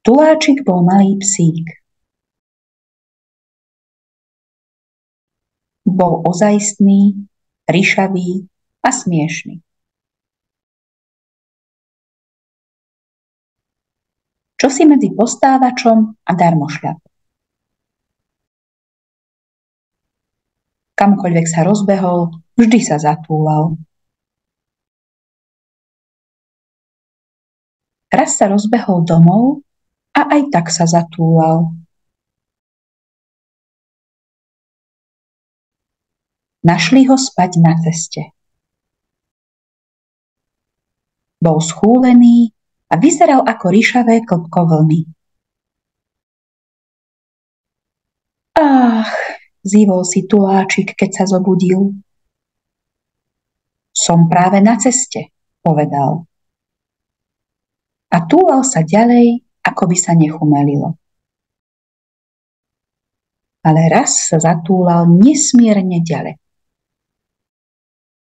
Tuláčik bol malý psík. Bol ozajstný, ryšavý a smiešny. Čosi medzi postávačom a darmošľapom. Kamkoľvek sa rozbehol, vždy sa zatúlal. Raz sa rozbehol domov a aj tak sa zatúlal. Našli ho spať na ceste. Bol schúlený a vyzeral ako ryšavé klpko vlny. Ach, zývol si Tuláčik, keď sa zobudil. Som práve na ceste, povedal. A túlal sa ďalej, ako by sa nechumelilo. Ale raz sa zatúlal nesmierne ďaleko.